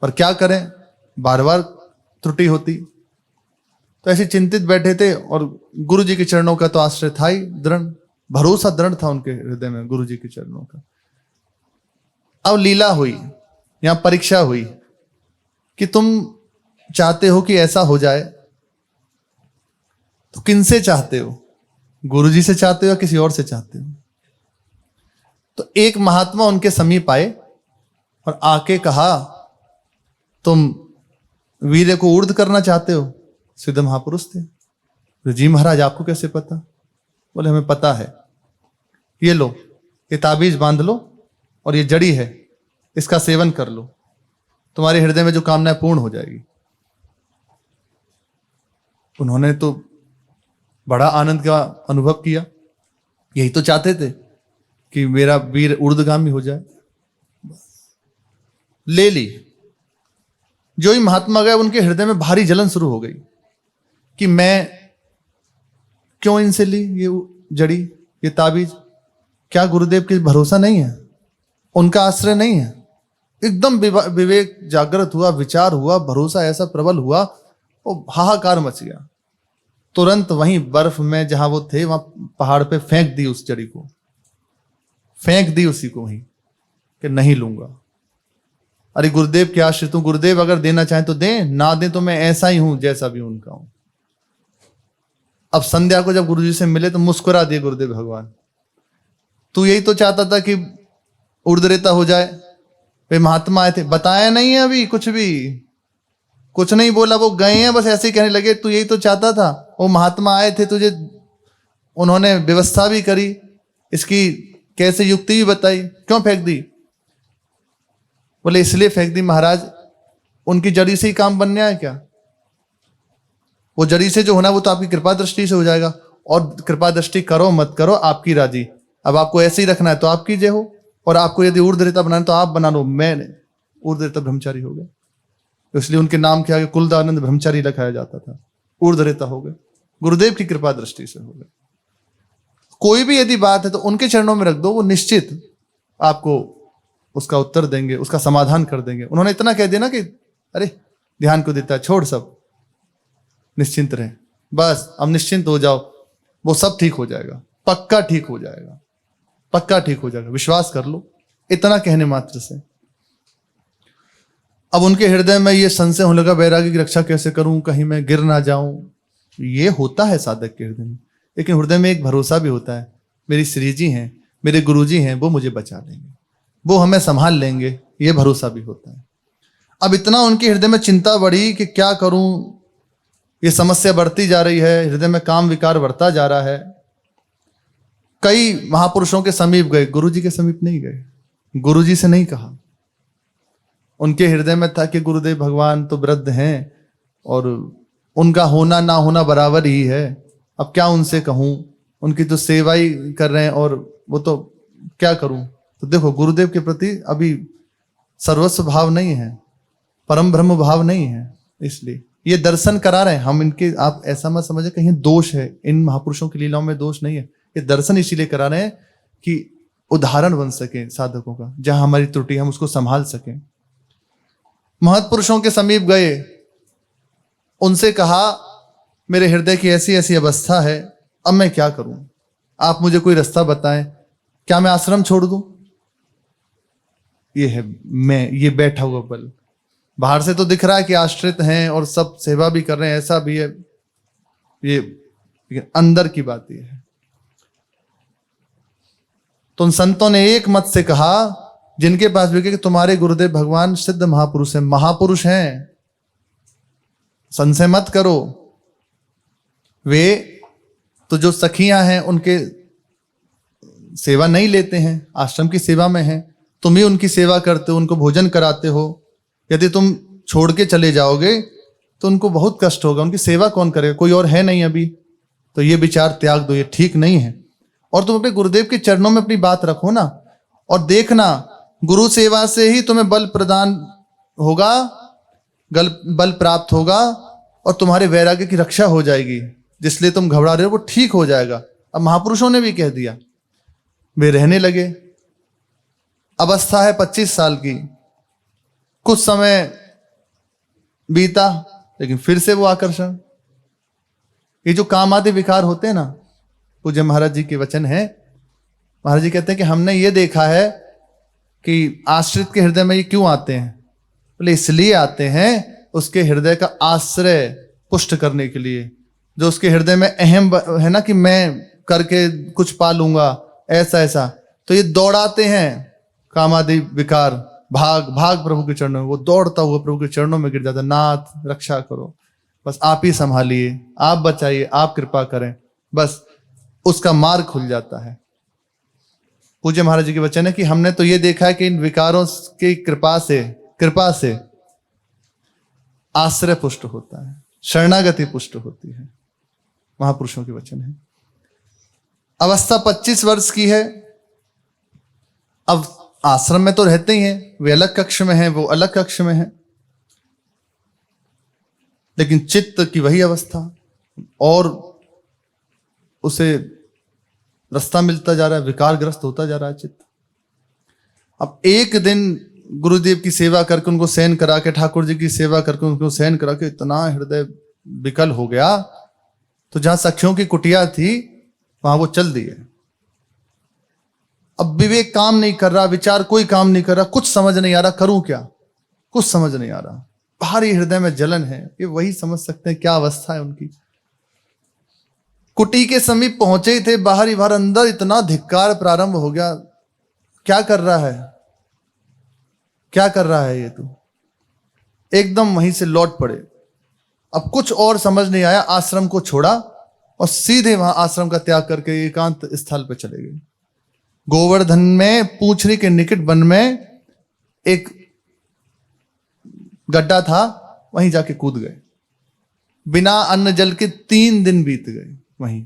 पर क्या करें, बार बार त्रुटि होती। तो ऐसे चिंतित बैठे थे, और गुरु जी के चरणों का तो आश्रय था ही दृढ़, भरोसा दृढ़ था उनके हृदय में गुरु जी के चरणों का। अब लीला हुई, यहां परीक्षा हुई कि तुम चाहते हो कि ऐसा हो जाए, तो किनसे चाहते हो, गुरु जी से चाहते हो या किसी और से चाहते हो। तो एक महात्मा उनके समीप आए और आके कहा, तुम वीर्य को ऊर्ध्व करना चाहते हो। सिद्ध महापुरुष थे। तो जी महाराज आपको कैसे पता? बोले हमें पता है, ये लो, ये ताबीज बांध लो, और ये जड़ी है, इसका सेवन कर लो, तुम्हारे हृदय में जो कामना है पूर्ण हो जाएगी। उन्होंने तो बड़ा आनंद का अनुभव किया, यही तो चाहते थे कि मेरा वीर ऊर्ध्वगामी हो जाए। ले ली। जो ही महात्मा गए, उनके हृदय में भारी जलन शुरू हो गई कि मैं क्यों इनसे ली ये जड़ी, ये ताबीज। क्या गुरुदेव के भरोसा नहीं है, उनका आश्रय नहीं है? एकदम विवेक जागृत हुआ, विचार हुआ, भरोसा ऐसा प्रबल हुआ, वो हाहाकार मच गया। तुरंत वहीं बर्फ में जहां वो थे, वहां पहाड़ पे फेंक दी उस जड़ी को, फेंक दी उसी को वहीं, कि नहीं लूंगा। अरे गुरुदेव के आश्रित हूं, गुरुदेव अगर देना चाहें तो दें, ना दें तो मैं ऐसा ही हूं जैसा भी उनका हूं। अब संध्या को जब गुरुजी से मिले तो मुस्कुरा दिए गुरुदेव भगवान, तू यही तो चाहता था कि ऊर्ध्वरेता हो जाए। वे महात्मा आए थे, बताया नहीं है अभी कुछ भी, कुछ नहीं बोला, वो गए हैं बस ऐसे ही कहने लगे तू यही तो चाहता था। वो महात्मा आए थे, तुझे उन्होंने व्यवस्था भी करी, इसकी कैसे युक्ति भी बताई, क्यों फेंक दी? बोले इसलिए फेंक दी महाराज, उनकी जड़ी से ही काम बनने आया क्या? वो जड़ी से जो होना वो तो आपकी कृपा दृष्टि से हो जाएगा, और कृपा दृष्टि करो मत करो आपकी राजी। अब आपको ऐसे ही रखना है तो आप कीजिए हो, और आपको यदि ऊर्ध्वरेता बनाना तो आप बना लो। मैं ऊर्ध्वरेता ब्रह्मचारी हो गया, इसलिए उनके नाम के आगे कुलदानंद ब्रह्मचारी लिखाया जाता था। ऊर्ध्वरेता हो गए, गुरुदेव की कृपा दृष्टि से हो गए। कोई भी यदि बात है तो उनके चरणों में रख दो, वो निश्चित आपको उसका उत्तर देंगे, उसका समाधान कर देंगे। उन्होंने इतना कह दिया ना कि अरे ध्यान को देता है, छोड़, सब निश्चिंत रहे, बस अब निश्चिंत हो जाओ, वो सब ठीक हो जाएगा, पक्का ठीक हो जाएगा, पक्का ठीक हो जाएगा, विश्वास कर लो। इतना कहने मात्र से अब उनके हृदय में ये संशय होने लगा, वैरागी की रक्षा कैसे करूं, कहीं मैं गिर ना जाऊं। ये होता है साधक के हृदय में, लेकिन हृदय में एक भरोसा भी होता है, मेरी श्री जी हैं, मेरे गुरु जी हैं, वो मुझे बचा लेंगे, वो हमें संभाल लेंगे, ये भरोसा भी होता है। अब इतना उनके हृदय में चिंता बढ़ी कि क्या करूं, ये समस्या बढ़ती जा रही है, हृदय में काम विकार बढ़ता जा रहा है। कई महापुरुषों के समीप गए, गुरु जी के समीप नहीं गए, गुरु जी से नहीं कहा। उनके हृदय में था कि गुरुदेव भगवान तो वृद्ध हैं और उनका होना ना होना बराबर ही है, अब क्या उनसे कहूं, उनकी तो सेवा ही कर रहे हैं और वो तो क्या करूं। तो देखो गुरुदेव के प्रति अभी सर्वस्व भाव नहीं है, परम ब्रह्म भाव नहीं है, इसलिए ये दर्शन करा रहे हैं हम इनके। आप ऐसा मत समझे कहीं दोष है, इन महापुरुषों की लीलाओं में दोष नहीं है, ये दर्शन इसीलिए करा रहे हैं कि उदाहरण बन सके साधकों का, जहां हमारी त्रुटि हम उसको संभाल सकें। महत्पुरुषों के समीप गए, उनसे कहा मेरे हृदय की ऐसी ऐसी अवस्था है, अब मैं क्या करूं, आप मुझे कोई रास्ता बताएं, क्या मैं आश्रम छोड़ दूं? ये है मैं, ये बैठा हुआ बल। बाहर से तो दिख रहा है कि आश्रित हैं और सब सेवा भी कर रहे हैं, ऐसा भी है ये, लेकिन अंदर की बात ये है, तो उन संतों ने एक मत से कहा, जिनके पास भी कि तुम्हारे गुरुदेव भगवान सिद्ध महापुरुष हैं, महापुरुष हैं, संशय मत करो। वे तो जो सखियां हैं उनके सेवा नहीं लेते हैं, आश्रम की सेवा में हैं, तुम ही उनकी सेवा करते हो, उनको भोजन कराते हो। यदि तुम छोड़ के चले जाओगे तो उनको बहुत कष्ट होगा, उनकी सेवा कौन करेगा, कोई और है नहीं अभी, तो ये विचार त्याग दो, ये ठीक नहीं है। और तुम अपने गुरुदेव के चरणों में अपनी बात रखो ना, और देखना गुरु सेवा से ही तुम्हें बल प्रदान होगा, बल प्राप्त होगा, और तुम्हारे वैराग्य की रक्षा हो जाएगी। जिसलिए तुम घबरा रहे हो वो ठीक हो जाएगा। अब महापुरुषों ने भी कह दिया, वे रहने लगे। अवस्था है 25 साल की। कुछ समय बीता, लेकिन फिर से वो आकर्षण, ये जो काम आदि विकार होते हैं ना, पूज्य महाराज जी के वचन है। महाराज जी कहते हैं कि हमने ये देखा है कि आश्रित के हृदय में ये क्यों आते हैं, बोले इसलिए आते हैं उसके हृदय का आश्रय पुष्ट करने के लिए। जो उसके हृदय में अहम है ना कि मैं करके कुछ पा लूंगा, ऐसा ऐसा, तो ये दौड़ाते हैं काम आदि विकार, भाग भाग प्रभु के चरणों में। वो दौड़ता हुआ प्रभु के चरणों में गिर जाता, नाथ रक्षा करो, बस आप ही संभालिए, आप बचाइए, आप कृपा करें, बस उसका मार्ग खुल जाता है। पूज्य महाराज जी के वचन है कि हमने तो ये देखा है कि इन विकारों की कृपा से आश्रय पुष्ट होता है, शरणागति पुष्ट होती है। महापुरुषों के वचन है। अवस्था 25 वर्ष की है। अब आश्रम में तो रहते ही हैं, वे अलग कक्ष में हैं, वो अलग कक्ष में हैं, लेकिन चित्त की वही अवस्था, और उसे रास्ता मिलता जा रहा है, विकारग्रस्त होता जा रहा है चित्त। अब एक दिन गुरुदेव की सेवा करके उनको शयन करा के, ठाकुर जी की सेवा करके उनको शयन करा के इतना हृदय विकल हो गया, तो जहां सखियों की कुटिया थी वहां वो चल दिए। अब विवेक काम नहीं कर रहा, विचार कोई काम नहीं कर रहा, कुछ समझ नहीं आ रहा, करूं क्या, कुछ समझ नहीं आ रहा, भारी हृदय में जलन है। ये वही समझ सकते हैं क्या अवस्था है उनकी। कुटी के समीप पहुंचे ही थे, बाहर ही बाहर, अंदर इतना धिक्कार प्रारंभ हो गया, क्या कर रहा है, क्या कर रहा है ये तू। एकदम वहीं से लौट पड़े। अब कुछ और समझ नहीं आया, आश्रम को छोड़ा और सीधे वहां आश्रम का त्याग करके एकांत स्थल पर चले गए। गोवर्धन में पूंछरी के निकट वन में एक गड्ढा था, वहीं जाके कूद गए। बिना अन्न जल के 3 दिन बीत गए वहीं।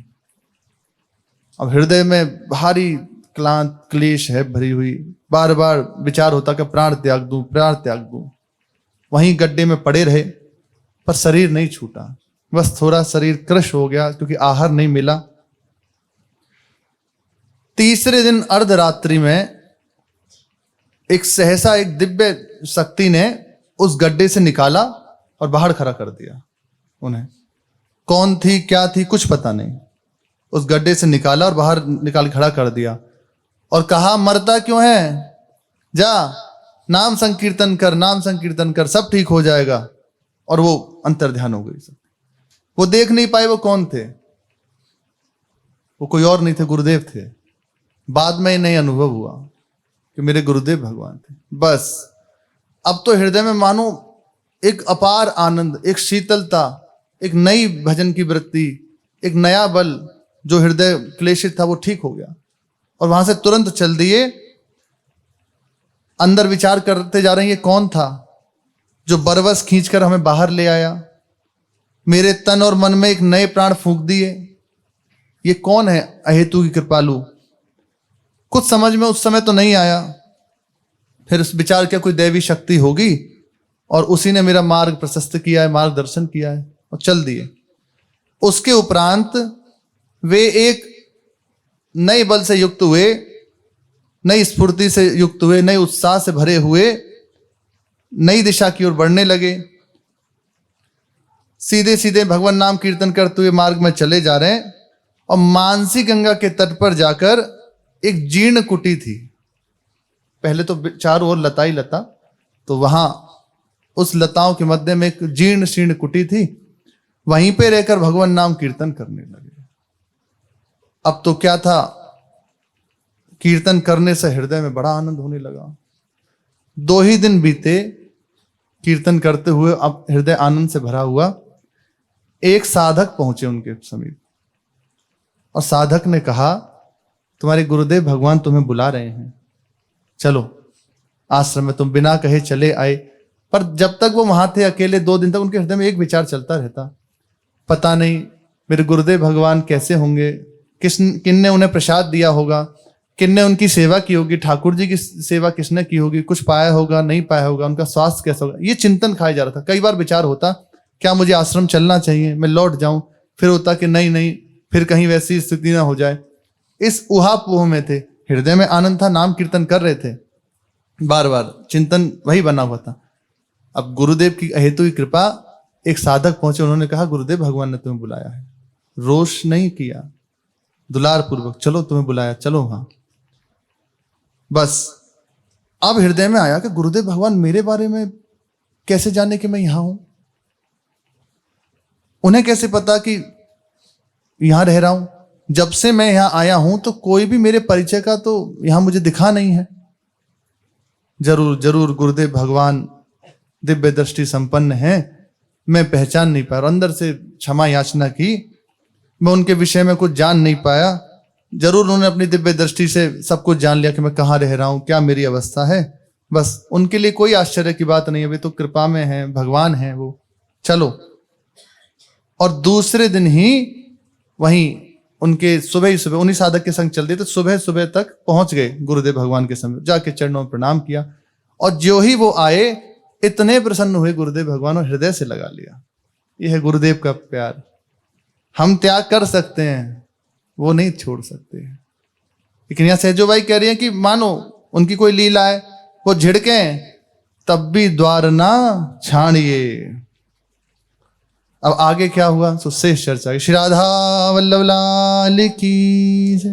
अब हृदय में भारी क्लांत क्लेश है भरी हुई, बार बार विचार होता कि प्राण त्याग दूं, प्राण त्याग दूं। वहीं गड्ढे में पड़े रहे, पर शरीर नहीं छूटा, बस थोड़ा शरीर क्रश हो गया क्योंकि आहार नहीं मिला। तीसरे दिन अर्धरात्रि में एक सहसा एक दिव्य शक्ति ने उस गड्ढे से निकाला और बाहर खड़ा कर दिया उन्हें। कौन थी क्या थी कुछ पता नहीं, उस गड्ढे से निकाला और बाहर निकाल खड़ा कर दिया और कहा, मरता क्यों है, जा नाम संकीर्तन कर, नाम संकीर्तन कर, सब ठीक हो जाएगा। और वो अंतर ध्यान हो गई सब। वो देख नहीं पाए वो कौन थे, वो कोई और नहीं थे, गुरुदेव थे। बाद में नहीं अनुभव हुआ कि मेरे गुरुदेव भगवान थे। बस अब तो हृदय में मानो एक अपार आनंद, एक शीतलता, एक नई भजन की वृत्ति, एक नया बल, जो हृदय क्लेशित था वो ठीक हो गया। और वहां से तुरंत चल दिए। अंदर विचार करते जा रहे हैं, ये कौन था जो बरबस खींचकर हमें बाहर ले आया, मेरे तन और मन में एक नए प्राण फूंक दिए, ये कौन है अहेतु की कृपालु। कुछ समझ में उस समय तो नहीं आया, फिर उस विचार क्या कोई दैवी शक्ति होगी और उसी ने मेरा मार्ग प्रशस्त किया है, मार्गदर्शन किया है, और चल दिए। उसके उपरांत वे एक नए बल से युक्त हुए, नई स्फूर्ति से युक्त हुए, नए उत्साह से भरे हुए नई दिशा की ओर बढ़ने लगे। सीधे सीधे भगवान नाम कीर्तन करते हुए मार्ग में चले जा रहे हैं और मानसी गंगा के तट पर जाकर एक जीर्ण कुटी थी। पहले तो चारों ओर लता ही लता, तो वहां उस लताओं के मध्य में एक जीर्ण शीर्ण कुटी थी, वहीं पे रहकर भगवान नाम कीर्तन करने लगे। अब तो क्या था कीर्तन करने से हृदय में बड़ा आनंद होने लगा। 2 ही दिन बीते कीर्तन करते हुए, अब हृदय आनंद से भरा हुआ। एक साधक पहुंचे उनके समीप और साधक ने कहा, तुम्हारे गुरुदेव भगवान तुम्हें बुला रहे हैं, चलो आश्रम में। तुम बिना कहे चले आए। पर जब तक वो वहां थे अकेले 2 दिन तक, उनके हृदय में एक विचार चलता रहता, पता नहीं मेरे गुरुदेव भगवान कैसे होंगे, किसने उन्हें प्रसाद दिया होगा, किसने उनकी सेवा की होगी, ठाकुर जी की सेवा किसने की होगी, कुछ पाया होगा नहीं पाया होगा, उनका स्वास्थ्य कैसा होगा। ये चिंतन खाया जा रहा था। कई बार विचार होता, क्या मुझे आश्रम चलना चाहिए, मैं लौट जाऊं। फिर होता कि नहीं नहीं, फिर कहीं वैसी स्थिति ना हो जाए। इस उहापोह में थे, हृदय में आनंद था, नाम कीर्तन कर रहे थे, बार बार चिंतन वही बना हुआ था। अब गुरुदेव की अहेतु की कृपा, एक साधक पहुंचे, उन्होंने कहा, गुरुदेव भगवान ने तुम्हें बुलाया है। रोष नहीं किया, दुलार पूर्वक, चलो तुम्हें बुलाया, चलो वहां। बस अब हृदय में आया कि गुरुदेव भगवान मेरे बारे में कैसे जाने कि मैं यहां हूं, उन्हें कैसे पता कि यहां रह रहा हूं। जब से मैं यहां आया हूं तो कोई भी मेरे परिचय का तो यहां मुझे दिखा नहीं है। जरूर जरूर गुरुदेव भगवान दिव्य दृष्टि संपन्न है, मैं पहचान नहीं पाया। अंदर से क्षमा याचना की, मैं उनके विषय में कुछ जान नहीं पाया। जरूर उन्होंने अपनी दिव्य दृष्टि से सब कुछ जान लिया कि मैं कहाँ रह रहा हूं, क्या मेरी अवस्था है। बस उनके लिए कोई आश्चर्य की बात नहीं है, वे तो कृपा में है, भगवान है वो, चलो। और दूसरे दिन ही वहीं उनके सुबह ही सुबह उन्हीं साधक के संग चल दिए, तो सुबह सुबह तक पहुंच गए गुरुदेव भगवान के समय, जाके चरणों में प्रणाम किया। और जो ही वो आए, इतने प्रसन्न हुए गुरुदेव भगवान, और हृदय से लगा लिया। यह है गुरुदेव का प्यार। हम त्याग कर सकते हैं, वो नहीं छोड़ सकते। लेकिन यहां सहजो भाई कह रही है कि मानो उनकी कोई लीला है, वो झिड़के तब भी द्वार ना छाड़िए। अब आगे क्या हुआ, तो शेष चर्चा। श्री राधा वल्लभ लाल की जय।